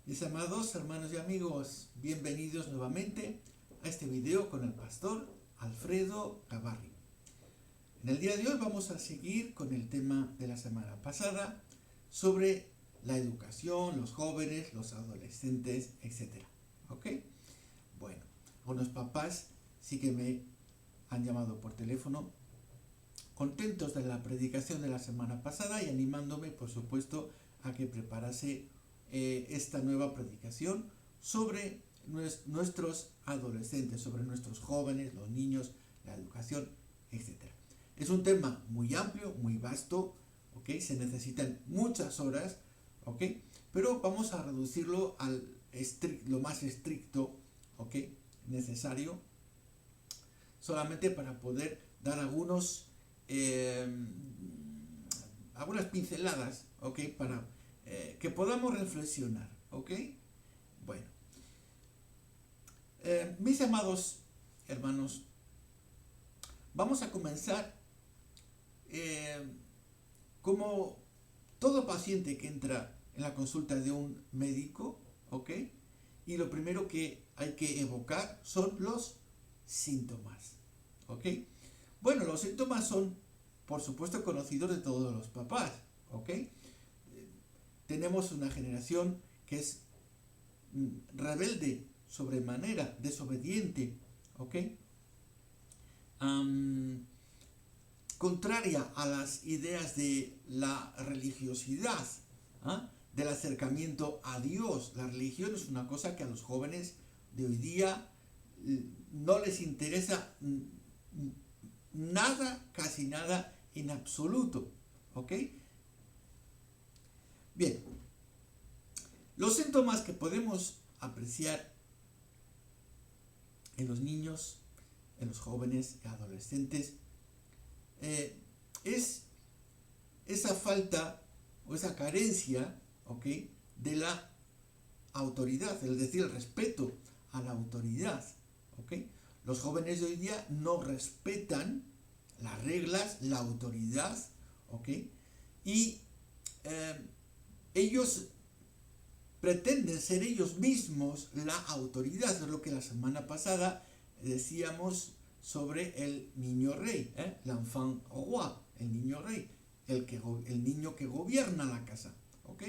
Mis amados hermanos y amigos, bienvenidos nuevamente a este video con el pastor Alfredo Gavarri. En el día de hoy vamos a seguir con el tema de la semana pasada sobre la educación, los jóvenes, los adolescentes, etc. ¿Ok? Bueno, unos papás sí que me han llamado por teléfono contentos de la predicación de la semana pasada y animándome, por supuesto, a que preparase esta nueva predicación sobre nuestros adolescentes, sobre nuestros jóvenes, los niños, la educación, etc. Es un tema muy amplio, muy vasto, ¿ok? Se necesitan muchas horas, ¿ok? Pero vamos a reducirlo al lo más estricto, ¿ok? Necesario, solamente para poder dar algunas pinceladas, ¿ok? Para que podamos reflexionar, ¿ok? Bueno, mis amados hermanos, vamos a comenzar como todo paciente que entra en la consulta de un médico, ¿ok? Y lo primero que hay que evocar son los síntomas, ¿ok? Bueno, los síntomas son, por supuesto, conocidos de todos los papás, ¿ok? Tenemos una generación que es rebelde, sobremanera, desobediente, ¿ok? Contraria a las ideas de la religiosidad, ¿ah? Del acercamiento a Dios. La religión es una cosa que a los jóvenes de hoy día no les interesa nada, casi nada, en absoluto, ¿ok? Bien, los síntomas que podemos apreciar en los niños, en los jóvenes y adolescentes, es esa falta o esa carencia, ¿ok?, de la autoridad, es decir, el respeto a la autoridad, ¿ok? Los jóvenes de hoy día no respetan las reglas, la autoridad, ¿ok? Y ellos pretenden ser ellos mismos la autoridad. Es lo que la semana pasada decíamos sobre el niño rey, l'enfant roi, el niño rey, el niño que gobierna la casa, ¿ok?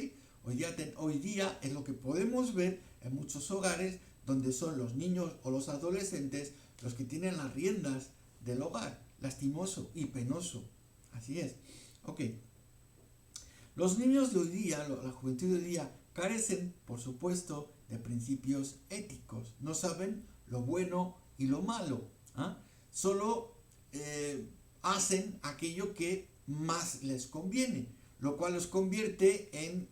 Hoy día es lo que podemos ver en muchos hogares donde son los niños o los adolescentes los que tienen las riendas del hogar, lastimoso y penoso, así es, ¿ok? Los niños de hoy día, la juventud de hoy día, carecen, por supuesto, de principios éticos, no saben lo bueno y lo malo, ¿ah? Solo hacen aquello que más les conviene, lo cual los convierte en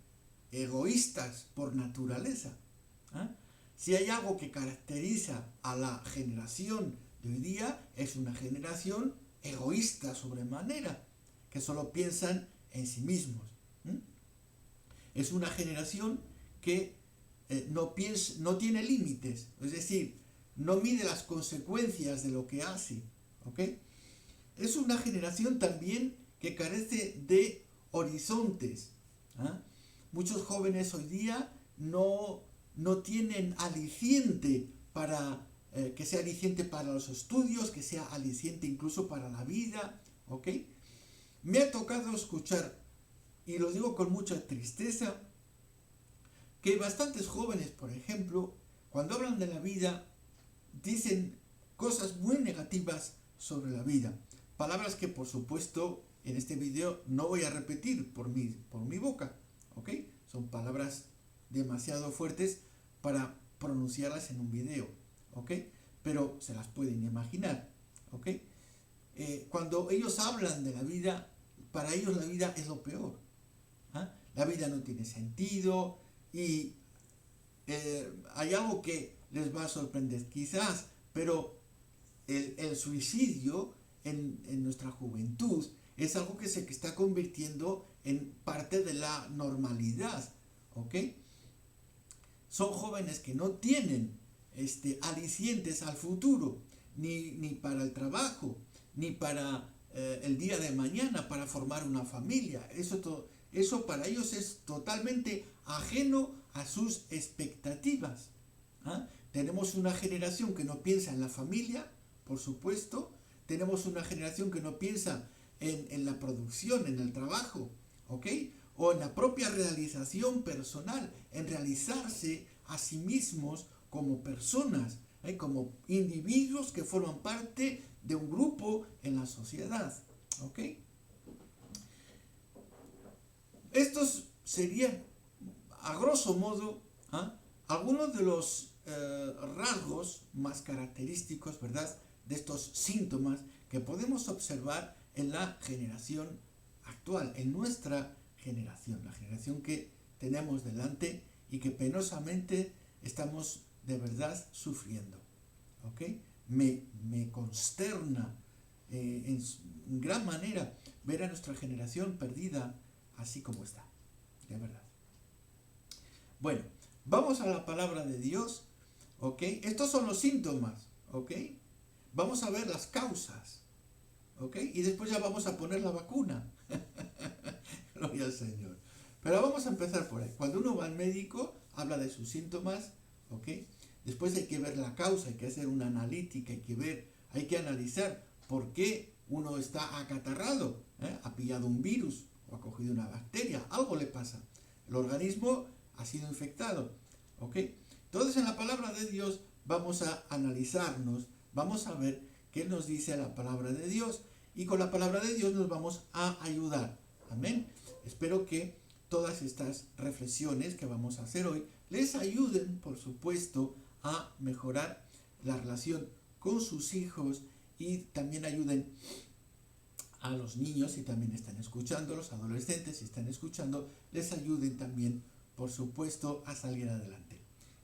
egoístas por naturaleza, ¿ah? Si hay algo que caracteriza a la generación de hoy día, es una generación egoísta sobremanera, que solo piensan en sí mismos. Es una generación que no tiene límites, es decir, no mide las consecuencias de lo que hace, ¿ok? Es una generación también que carece de horizontes, ¿ah? Muchos jóvenes hoy día no tienen aliciente para que sea aliciente para los estudios, que sea aliciente incluso para la vida, ¿ok? Me ha tocado escuchar, y lo digo con mucha tristeza, que bastantes jóvenes, por ejemplo, cuando hablan de la vida, dicen cosas muy negativas sobre la vida. Palabras que, por supuesto, en este video no voy a repetir por mi boca, ¿ok? Son palabras demasiado fuertes para pronunciarlas en un video, ¿ok? Pero se las pueden imaginar, ¿ok? Cuando ellos hablan de la vida, para ellos la vida es lo peor. ¿Ah? La vida no tiene sentido y hay algo que les va a sorprender quizás, pero el suicidio en nuestra juventud es algo que se está convirtiendo en parte de la normalidad, ¿ok? Son jóvenes que no tienen alicientes al futuro, ni para el trabajo, ni para el día de mañana, para formar una familia. Eso para ellos es totalmente ajeno a sus expectativas. ¿Ah? Tenemos una generación que no piensa en la familia, por supuesto. Tenemos una generación que no piensa en la producción, en el trabajo, ¿ok? O en la propia realización personal, en realizarse a sí mismos como personas, como individuos que forman parte de un grupo en la sociedad, ¿ok? Estos serían, a grosso modo, ¿ah? Algunos de los rasgos más característicos, ¿verdad?, de estos síntomas que podemos observar en la generación actual, en nuestra generación, la generación que tenemos delante y que penosamente estamos de verdad sufriendo. ¿Ok? Me consterna en gran manera ver a nuestra generación perdida así como está, de verdad. Bueno, vamos a la palabra de Dios, ¿ok? Estos son los síntomas, ¿ok? Vamos a ver las causas, ¿ok? Y después ya vamos a poner la vacuna. Gloria al Señor. Pero vamos a empezar por ahí. Cuando uno va al médico, habla de sus síntomas, ¿ok? Después hay que ver la causa, hay que hacer una analítica, hay que analizar por qué uno está acatarrado, ha pillado un virus o ha cogido una bacteria, algo le pasa. El organismo ha sido infectado, ¿ok? Entonces en la palabra de Dios vamos a analizarnos, vamos a ver qué nos dice la palabra de Dios y con la palabra de Dios nos vamos a ayudar. Amén. Espero que todas estas reflexiones que vamos a hacer hoy les ayuden, por supuesto, a mejorar la relación con sus hijos y también ayuden a los niños si también están escuchando, los adolescentes si están escuchando, les ayuden también, por supuesto, a salir adelante.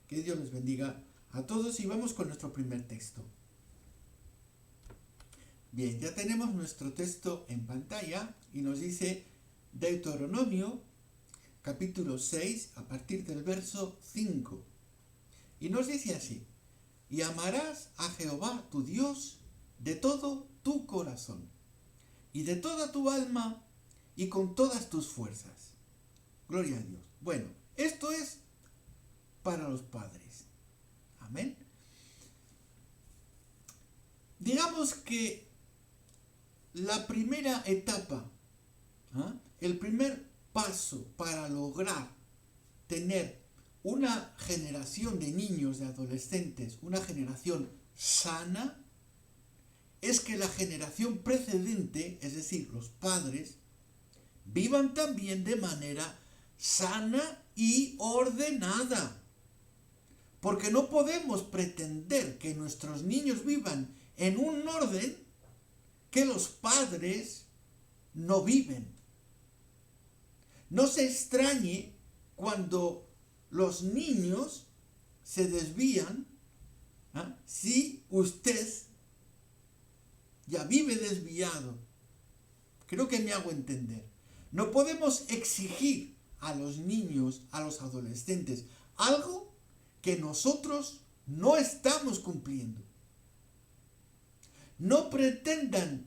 Que Dios les bendiga a todos y vamos con nuestro primer texto. Bien, ya tenemos nuestro texto en pantalla y nos dice Deuteronomio capítulo 6 a partir del verso 5. Y nos dice así: y amarás a Jehová tu Dios de todo tu corazón y de toda tu alma y con todas tus fuerzas. Gloria a Dios. Bueno, esto es para los padres. Amén. Digamos que la primera etapa, el primer paso para lograr tener una generación de niños, de adolescentes, una generación sana, es que la generación precedente, es decir, los padres, vivan también de manera sana y ordenada. Porque no podemos pretender que nuestros niños vivan en un orden que los padres no viven. No se extrañe cuando los niños se desvían, si usted ya vive desviado. Creo que me hago entender. No podemos exigir a los niños, a los adolescentes, algo que nosotros no estamos cumpliendo. No pretendan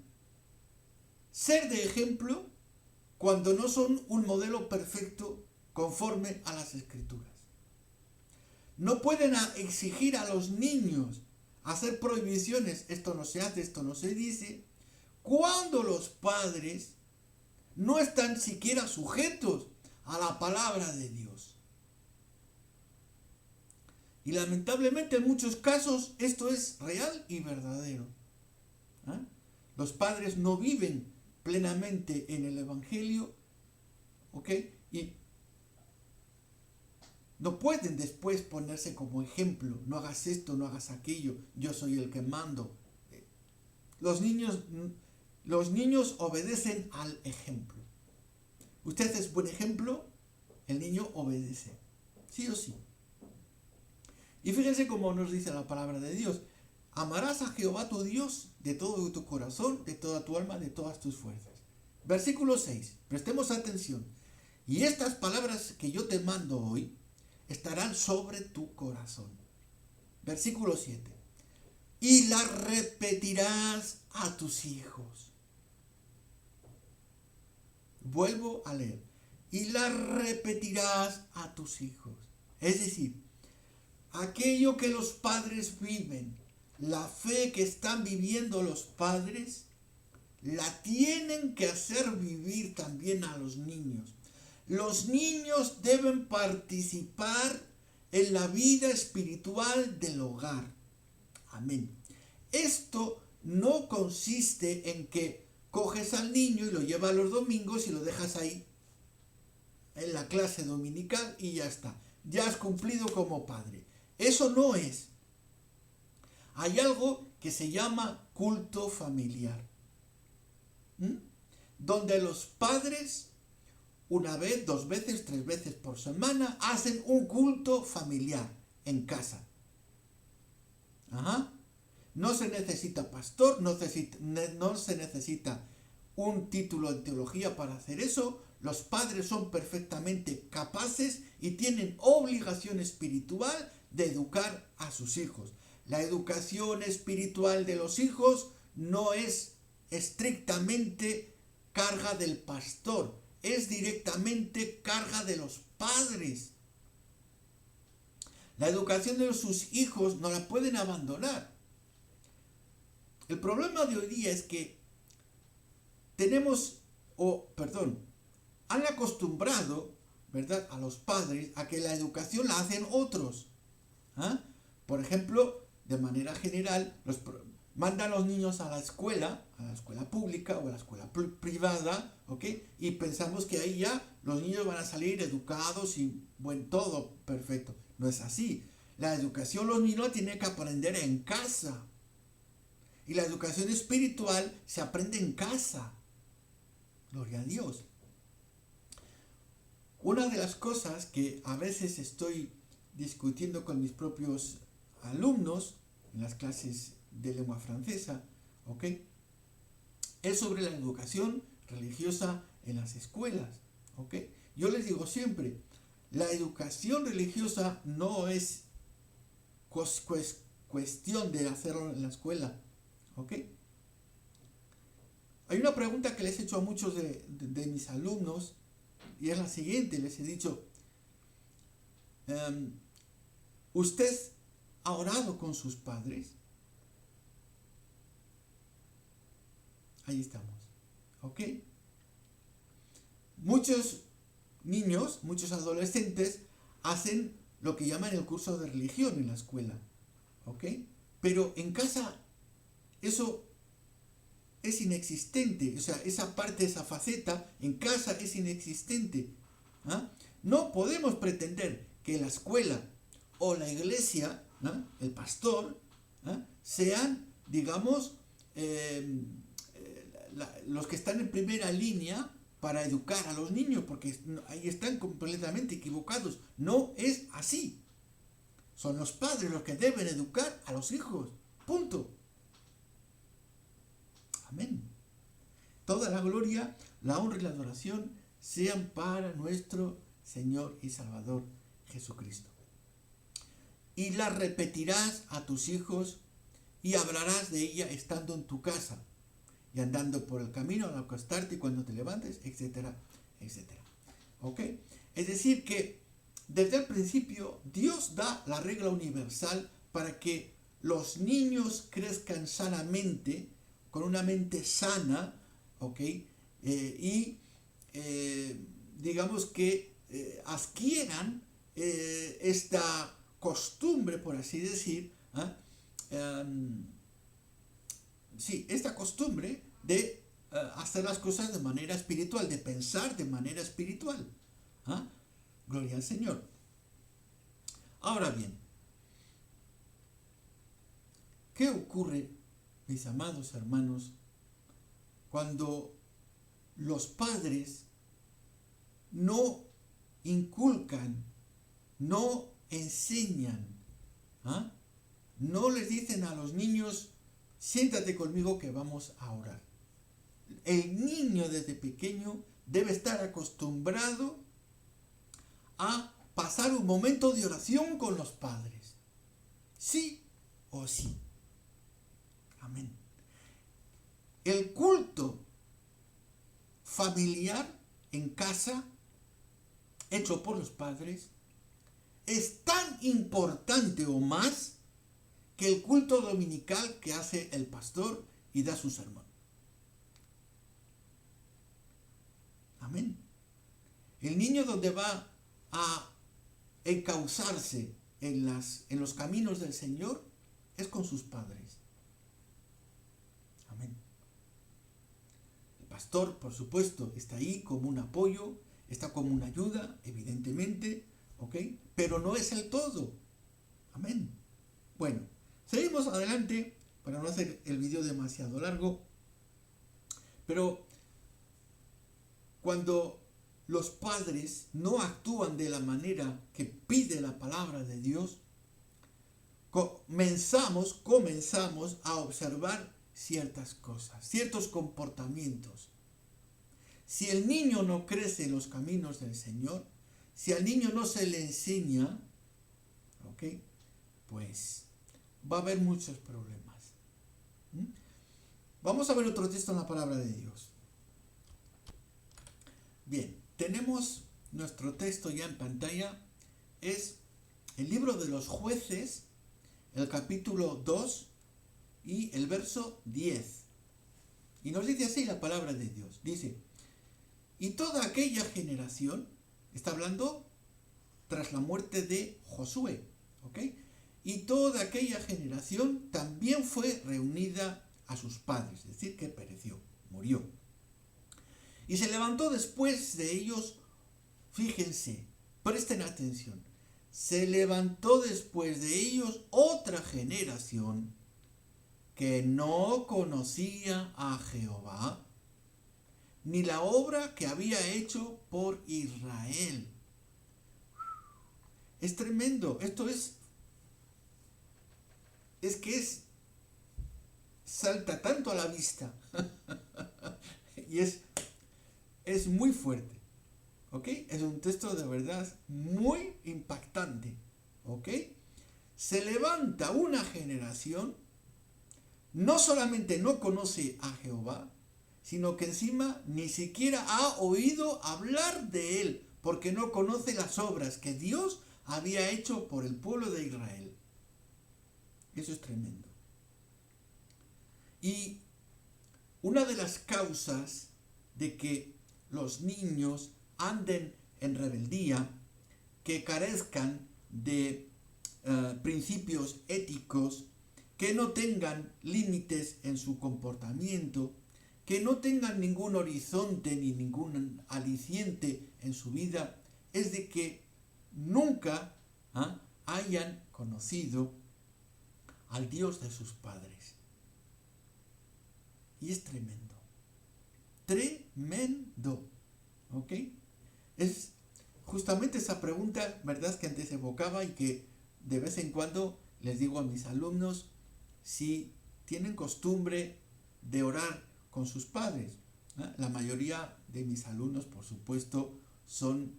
ser de ejemplo cuando no son un modelo perfecto conforme a las Escrituras. No pueden exigir a los niños hacer prohibiciones, esto no se hace, esto no se dice, cuando los padres no están siquiera sujetos a la palabra de Dios. Y lamentablemente en muchos casos esto es real y verdadero. Los padres no viven plenamente en el Evangelio, ¿ok? Y no pueden después ponerse como ejemplo, no hagas esto, no hagas aquello, yo soy el que mando. Los niños obedecen al ejemplo. Usted es buen ejemplo, el niño obedece, sí o sí. Y fíjense cómo nos dice la palabra de Dios: amarás a Jehová tu Dios de todo tu corazón, de toda tu alma, de todas tus fuerzas. Versículo 6, prestemos atención. Y estas palabras que yo te mando hoy estarán sobre tu corazón. Versículo 7. Y las repetirás a tus hijos. Vuelvo a leer. Y las repetirás a tus hijos. Es decir, aquello que los padres viven, la fe que están viviendo los padres, la tienen que hacer vivir también a los niños. Los niños deben participar en la vida espiritual del hogar. Amén. Esto no consiste en que coges al niño y lo llevas los domingos y lo dejas ahí en la clase dominical y ya está. Ya has cumplido como padre. Eso no es. Hay algo que se llama culto familiar, donde los padres, una vez, 2 veces, 3 veces por semana, hacen un culto familiar en casa. Ajá. No se necesita pastor, no se necesita un título de teología para hacer eso. Los padres son perfectamente capaces y tienen obligación espiritual de educar a sus hijos. La educación espiritual de los hijos no es estrictamente carga del pastor, es directamente carga de los padres. La educación de sus hijos no la pueden abandonar. El problema de hoy día es que han acostumbrado, ¿verdad?, a los padres a que la educación la hacen otros. ¿Ah? Por ejemplo, de manera general, mandan a los niños a la escuela pública o a la escuela privada, ¿ok? Y pensamos que ahí ya los niños van a salir educados y todo perfecto. No es así. La educación los niños la tienen que aprender en casa. Y la educación espiritual se aprende en casa. Gloria a Dios. Una de las cosas que a veces estoy discutiendo con mis propios alumnos en las clases de lengua francesa, ¿ok?, es sobre la educación religiosa en las escuelas, ¿ok? Yo les digo siempre, la educación religiosa no es cuestión de hacerlo en la escuela, ¿ok? Hay una pregunta que les he hecho a muchos de mis alumnos y es la siguiente. Les he dicho, ¿usted ha orado con sus padres? Ahí estamos, ¿ok? Muchos niños, muchos adolescentes hacen lo que llaman el curso de religión en la escuela, ¿ok? Pero en casa eso es inexistente, o sea, esa parte, esa faceta en casa es inexistente. ¿Ah? No podemos pretender que la escuela o la iglesia, ¿no?, el pastor, ¿ah?, sean, digamos, los que están en primera línea para educar a los niños, porque ahí están completamente equivocados. No es así. Son los padres los que deben educar a los hijos. Punto. Amén. Toda la gloria, la honra y la adoración sean para nuestro Señor y Salvador Jesucristo. Y la repetirás a tus hijos y hablarás de ella estando en tu casa y andando por el camino al acostarte y cuando te levantes, etcétera, etcétera. ¿Ok? Es decir que desde el principio Dios da la regla universal para que los niños crezcan sanamente, con una mente sana, ¿ok? Digamos que adquieran esta costumbre, por así decir, esta costumbre de hacer las cosas de manera espiritual, de pensar de manera espiritual. ¿Ah? Gloria al Señor. Ahora bien, ¿qué ocurre, mis amados hermanos, cuando los padres no inculcan, no enseñan, no les dicen a los niños, siéntate conmigo que vamos a orar? El niño desde pequeño debe estar acostumbrado a pasar un momento de oración con los padres. Sí o sí. Amén. El culto familiar en casa, hecho por los padres, es tan importante o más que el culto dominical que hace el pastor y da su sermón. Amén. El niño donde va a encauzarse en los caminos del Señor es con sus padres. Amén. El pastor, por supuesto, está ahí como un apoyo, está como una ayuda, evidentemente, ¿ok? Pero no es el todo. Amén. Bueno, seguimos adelante para no hacer el video demasiado largo, pero cuando los padres no actúan de la manera que pide la palabra de Dios, comenzamos a observar ciertas cosas, ciertos comportamientos. Si el niño no crece en los caminos del Señor, si al niño no se le enseña, ¿ok? Pues va a haber muchos problemas. Vamos a ver otro texto en la palabra de Dios. Bien, tenemos nuestro texto ya en pantalla. Es el libro de los Jueces, el capítulo 2 y el verso 10. Y nos dice así la palabra de Dios. Dice, y toda aquella generación, está hablando tras la muerte de Josué, ¿ok? Y toda aquella generación también fue reunida a sus padres, es decir, que pereció, murió. Y se levantó después de ellos, fíjense, presten atención, se levantó después de ellos otra generación que no conocía a Jehová, ni la obra que había hecho por Israel. Es tremendo, esto salta tanto a la vista y es muy fuerte, ¿ok? Es un texto de verdad muy impactante, ¿ok? Se levanta una generación, no solamente no conoce a Jehová, sino que encima ni siquiera ha oído hablar de él, porque no conoce las obras que Dios había hecho por el pueblo de Israel. Eso es tremendo. Y una de las causas de que los niños anden en rebeldía, que carezcan de principios éticos, que no tengan límites en su comportamiento, que no tengan ningún horizonte ni ningún aliciente en su vida, es de que nunca hayan conocido al Dios de sus padres. Y es tremendo. Tremendo. ¿Ok? Es justamente esa pregunta, ¿verdad?, que antes evocaba y que de vez en cuando les digo a mis alumnos si tienen costumbre de orar con sus padres. La mayoría de mis alumnos, por supuesto, son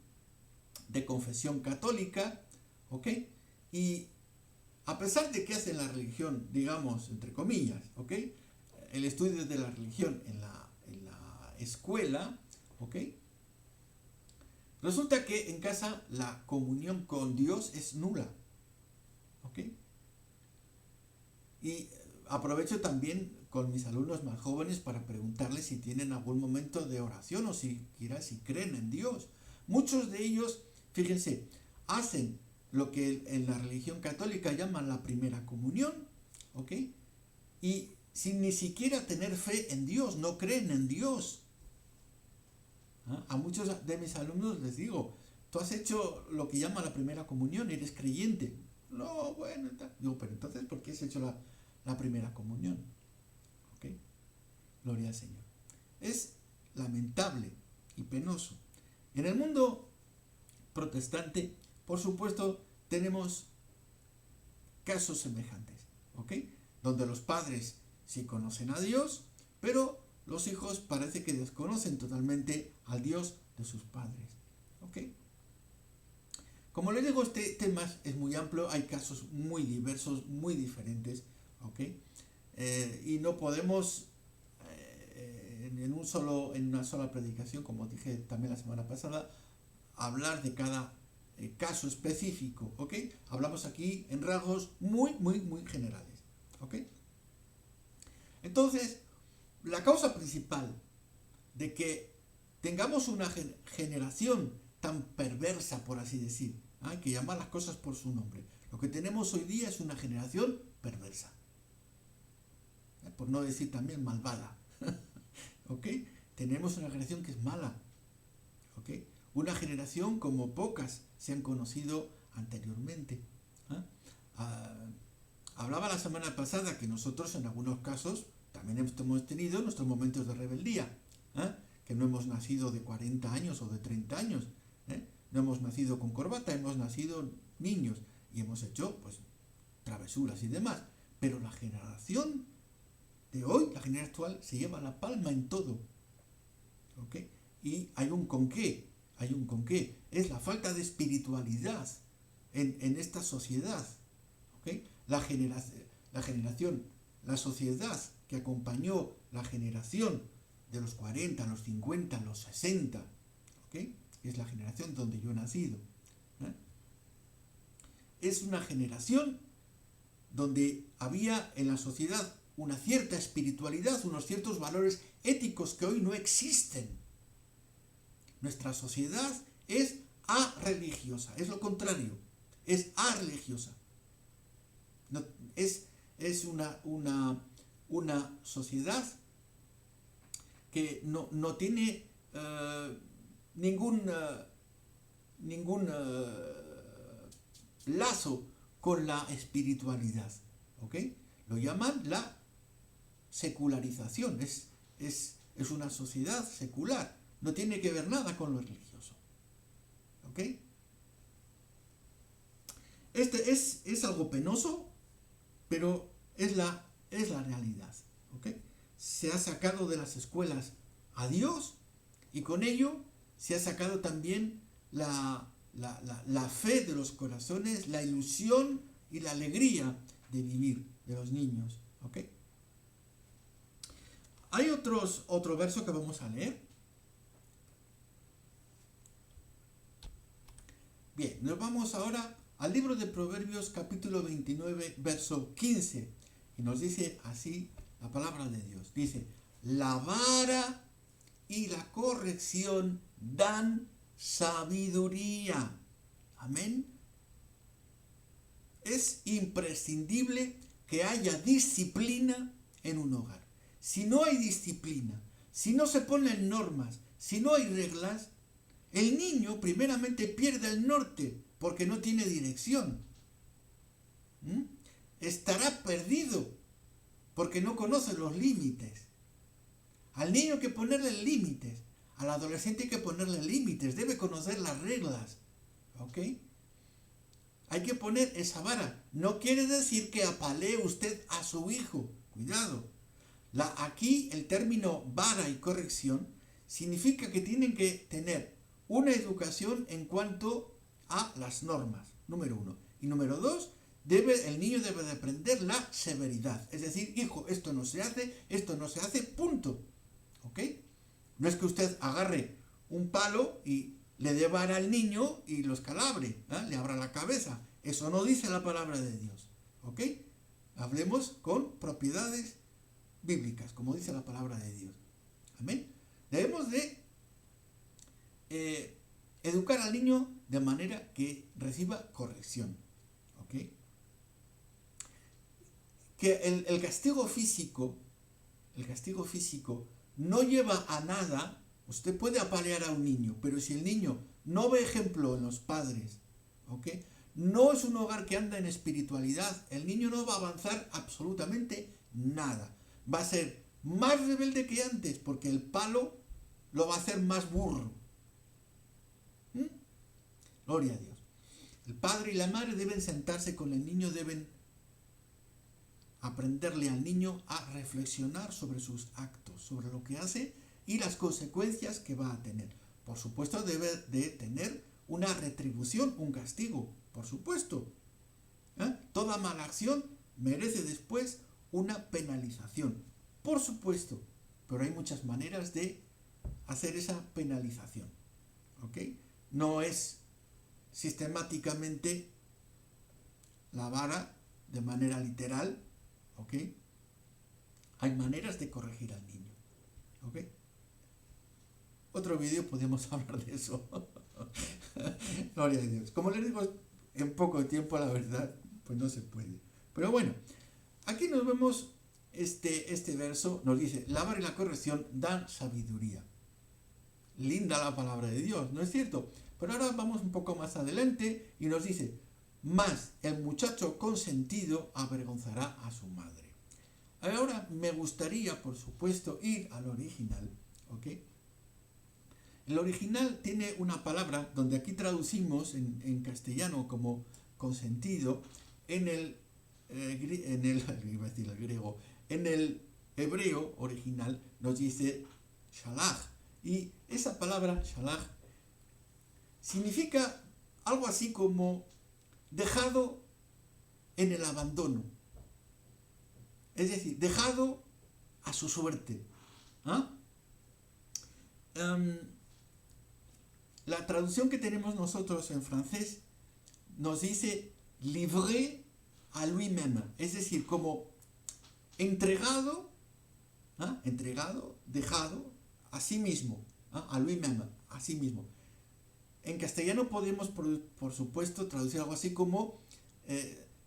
de confesión católica, ¿ok? Y a pesar de que hacen la religión, digamos, entre comillas, ¿ok?, el estudio de la religión en la escuela, ¿ok?, resulta que en casa la comunión con Dios es nula, ¿ok? Y aprovecho también con mis alumnos más jóvenes para preguntarles si tienen algún momento de oración o siquiera si creen en Dios. Muchos de ellos, fíjense, hacen lo que en la religión católica llaman la primera comunión, ¿ok? Y sin ni siquiera tener fe en Dios, no creen en Dios. A muchos de mis alumnos les digo, tú has hecho lo que llaman la primera comunión, eres creyente. No, bueno, digo, pero entonces, ¿por qué has hecho la primera comunión? ¿Ok? Gloria al Señor. Es lamentable y penoso. En el mundo protestante, por supuesto, tenemos casos semejantes, ¿ok? Donde los padres sí conocen a Dios, pero los hijos parece que desconocen totalmente al Dios de sus padres, ¿ok? Como les digo, este tema es muy amplio, hay casos muy diversos, muy diferentes, ¿ok? Y no podemos en una sola predicación, como dije también la semana pasada, hablar de cada caso específico, ¿ok? Hablamos aquí en rasgos muy, muy, muy generales, ¿ok? Entonces, la causa principal de que tengamos una generación tan perversa, por así decir, hay que llamar las cosas por su nombre. Lo que tenemos hoy día es una generación perversa, por no decir también malvada, ¿ok? Tenemos una generación que es mala, ¿ok? Una generación como pocas se han conocido anteriormente. ¿Eh? Hablaba la semana pasada que nosotros en algunos casos también hemos tenido nuestros momentos de rebeldía, ¿eh? Que no hemos nacido de 40 años o de 30 años, ¿eh? No hemos nacido con corbata, hemos nacido niños y hemos hecho pues travesuras y demás, pero la generación de hoy, la generación actual, se lleva la palma en todo, ¿ok? Y hay un con qué, es la falta de espiritualidad en esta sociedad, ¿ok? La sociedad que acompañó la generación de los 40, los 50, los 60, ¿ok? Es la generación donde yo he nacido, ¿eh? Es una generación donde había en la sociedad una cierta espiritualidad, unos ciertos valores éticos que hoy no existen. Nuestra sociedad es a-religiosa, es lo contrario, es a-religiosa. No, es una sociedad que no tiene ningún lazo con la espiritualidad, ¿ok? Lo llaman la secularización, es una sociedad secular, no tiene que ver nada con lo religioso, ¿ok? Es algo penoso, pero es la realidad, ¿ok? Se ha sacado de las escuelas a Dios y con ello se ha sacado también la fe de los corazones, la ilusión y la alegría de vivir de los niños, ¿ok? Hay otro verso que vamos a leer. Bien, nos vamos ahora al libro de Proverbios capítulo 29, verso 15, y nos dice así la palabra de Dios. Dice, la vara y la corrección dan sabiduría. Amén. Es imprescindible que haya disciplina en un hogar. Si no hay disciplina, si no se ponen normas, si no hay reglas, el niño primeramente pierde el norte porque no tiene dirección. Estará perdido porque no conoce los límites. Al niño hay que ponerle límites, al adolescente hay que ponerle límites, debe conocer las reglas, ¿ok? Hay que poner esa vara. No quiere decir que apalee usted a su hijo, cuidado. Aquí el término vara y corrección significa que tienen que tener una educación en cuanto a las normas, número uno. Y número dos, el niño debe de aprender la severidad. Es decir, hijo, esto no se hace, punto. ¿Ok? No es que usted agarre un palo y le dé vara al niño y lo escalabre, le abra la cabeza. Eso no dice la palabra de Dios. ¿Ok? Hablemos con propiedades bíblicas, como dice la palabra de Dios. Amén. Debemos de educar al niño de manera que reciba corrección. ¿Ok? Que el castigo físico no lleva a nada. Usted puede apalear a un niño, pero si el niño no ve ejemplo en los padres, ¿ok? No es un hogar que anda en espiritualidad, el niño no va a avanzar absolutamente nada. Va a ser más rebelde que antes, porque el palo lo va a hacer más burro. Gloria a Dios. El padre y la madre deben sentarse con el niño, deben aprenderle al niño a reflexionar sobre sus actos, sobre lo que hace y las consecuencias que va a tener. Por supuesto, debe de tener una retribución, un castigo, por supuesto. Toda mala acción merece después una penalización, por supuesto, pero hay muchas maneras de hacer esa penalización. ¿Ok? No es sistemáticamente la vara de manera literal, ¿ok? Hay maneras de corregir al niño, ¿ok? Otro vídeo podemos hablar de eso. Gloria a Dios. Como les digo, en poco tiempo, la verdad, pues no se puede. Pero bueno, aquí nos vemos este verso, nos dice, la vara y la corrección dan sabiduría. Linda la palabra de Dios, ¿no es cierto? Pero ahora vamos un poco más adelante y nos dice, mas el muchacho consentido avergonzará a su madre. Ahora me gustaría, por supuesto, ir al original, ¿ok? El original tiene una palabra, donde aquí traducimos en castellano como consentido, en el iba a decir el griego, en el hebreo original nos dice shalach. Y esa palabra shalach significa algo así como dejado en el abandono. Es decir, dejado a su suerte. ¿Ah? La traducción que tenemos nosotros en francés nos dice livré a lui-même, es decir, como entregado, entregado, dejado a sí mismo, a lui-même, a sí mismo. En castellano podemos, por supuesto, traducir algo así como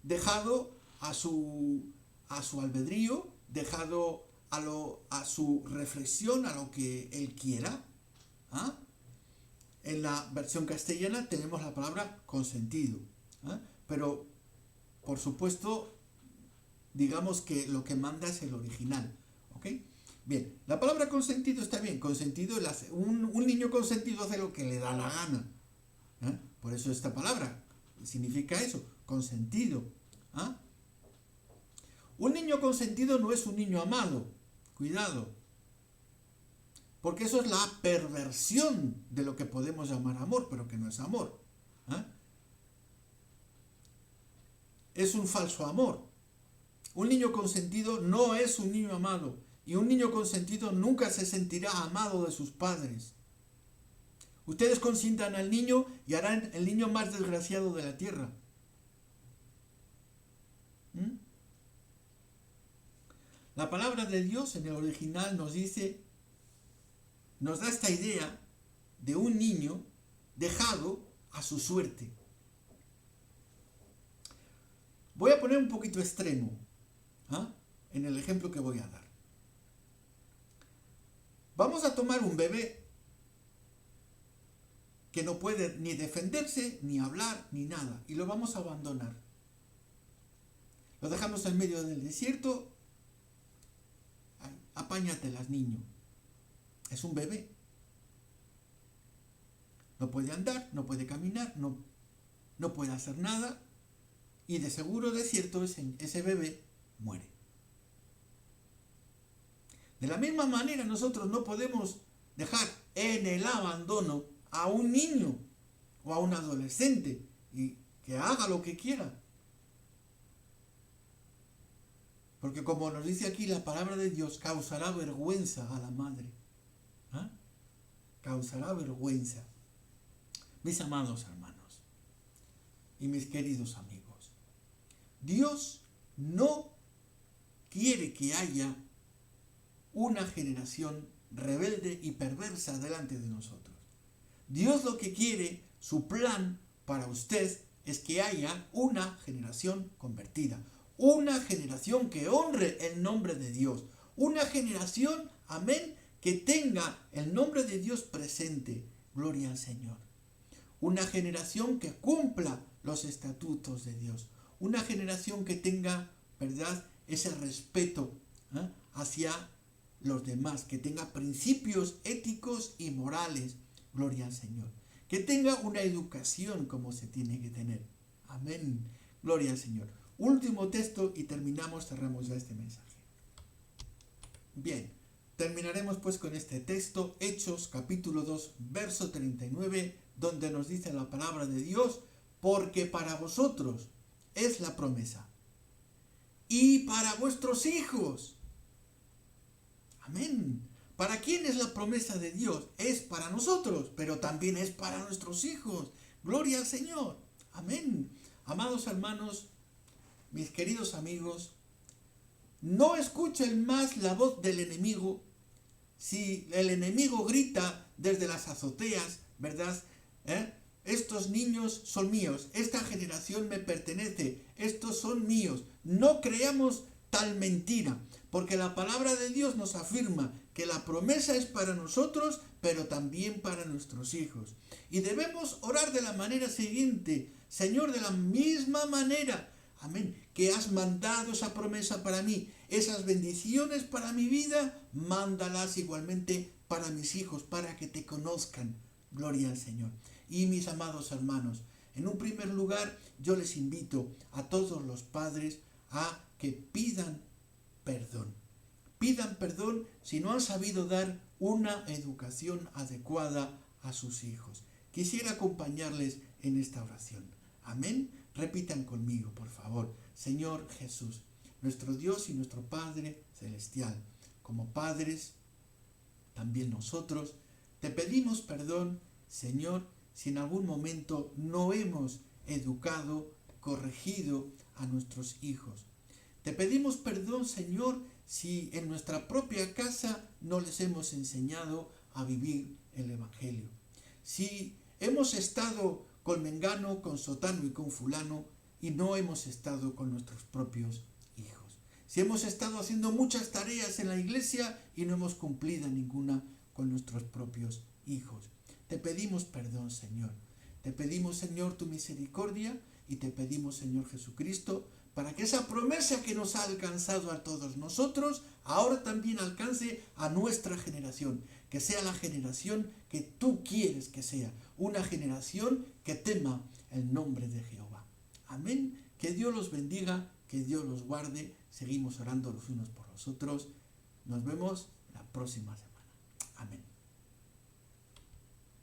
dejado a su albedrío, dejado a su reflexión, a lo que él quiera. ¿Ah? En la versión castellana tenemos la palabra consentido, pero por supuesto, digamos que lo que manda es el original, ¿ok? Bien, la palabra consentido está bien, consentido, un niño consentido hace lo que le da la gana, por eso esta palabra significa eso, consentido. Un niño consentido no es un niño amado, cuidado, porque eso es la perversión de lo que podemos llamar amor, pero que no es amor. Es un falso amor. Un niño consentido no es un niño amado, y un niño consentido nunca se sentirá amado de sus padres. Ustedes consientan al niño y harán el niño más desgraciado de la tierra. La palabra de Dios en el original nos da esta idea de un niño dejado a su suerte. Voy a poner un poquito extremo en el ejemplo que voy a dar. Vamos a tomar un bebé que no puede ni defenderse, ni hablar, ni nada, y lo vamos a abandonar. Lo dejamos en medio del desierto. Apáñatelas, niño. Es un bebé. No puede andar, no puede caminar, no puede hacer nada, y de seguro, de cierto, ese bebé muere. De la misma manera, nosotros no podemos dejar en el abandono a un niño o a un adolescente y que haga lo que quiera. Porque como nos dice aquí la palabra de Dios, causará vergüenza a la madre. Causará vergüenza. Mis amados hermanos y mis queridos amigos, Dios no quiere que haya una generación rebelde y perversa delante de nosotros. Dios lo que quiere, su plan para usted, es que haya una generación convertida, una generación que honre el nombre de Dios, una generación, amén, que tenga el nombre de Dios presente, gloria al Señor. Una generación que cumpla los estatutos de Dios, una generación que tenga, ¿verdad?, ese respeto hacia los demás, que tenga principios éticos y morales, gloria al Señor, que tenga una educación como se tiene que tener, amén, gloria al Señor. Último texto y cerramos ya este mensaje. Bien, terminaremos pues con este texto, Hechos capítulo 2, verso 39, donde nos dice la palabra de Dios, porque para vosotros es la promesa, y para vuestros hijos. Amén. ¿Para quién es la promesa de Dios? Es para nosotros, pero también es para nuestros hijos. Gloria al Señor. Amén. Amados hermanos, mis queridos amigos, no escuchen más la voz del enemigo. Si el enemigo grita desde las azoteas, ¿verdad? Estos niños son míos, esta generación me pertenece, estos son míos. No creamos tal mentira, porque la palabra de Dios nos afirma que la promesa es para nosotros, pero también para nuestros hijos. Y debemos orar de la manera siguiente: Señor, de la misma manera, amén, que has mandado esa promesa para mí, esas bendiciones para mi vida, mándalas igualmente para mis hijos, para que te conozcan. Gloria al Señor. Y mis amados hermanos, en un primer lugar, yo les invito a todos los padres a que pidan perdón. Pidan perdón si no han sabido dar una educación adecuada a sus hijos. Quisiera acompañarles en esta oración. Amén. Repitan conmigo, por favor. Señor Jesús, nuestro Dios y nuestro Padre Celestial, como padres, también nosotros, te pedimos perdón, Señor, si en algún momento no hemos educado, corregido a nuestros hijos. Te pedimos perdón, Señor, si en nuestra propia casa no les hemos enseñado a vivir el Evangelio. Si hemos estado con mengano, con sotano y con fulano y no hemos estado con nuestros propios hijos. Si hemos estado haciendo muchas tareas en la iglesia y no hemos cumplido ninguna con nuestros propios hijos. Te pedimos perdón, Señor. Te pedimos, Señor, tu misericordia y te pedimos, Señor Jesucristo, para que esa promesa que nos ha alcanzado a todos nosotros, ahora también alcance a nuestra generación, que sea la generación que tú quieres que sea, una generación que tema el nombre de Jehová. Amén. Que Dios los bendiga, que Dios los guarde. Seguimos orando los unos por los otros. Nos vemos la próxima semana.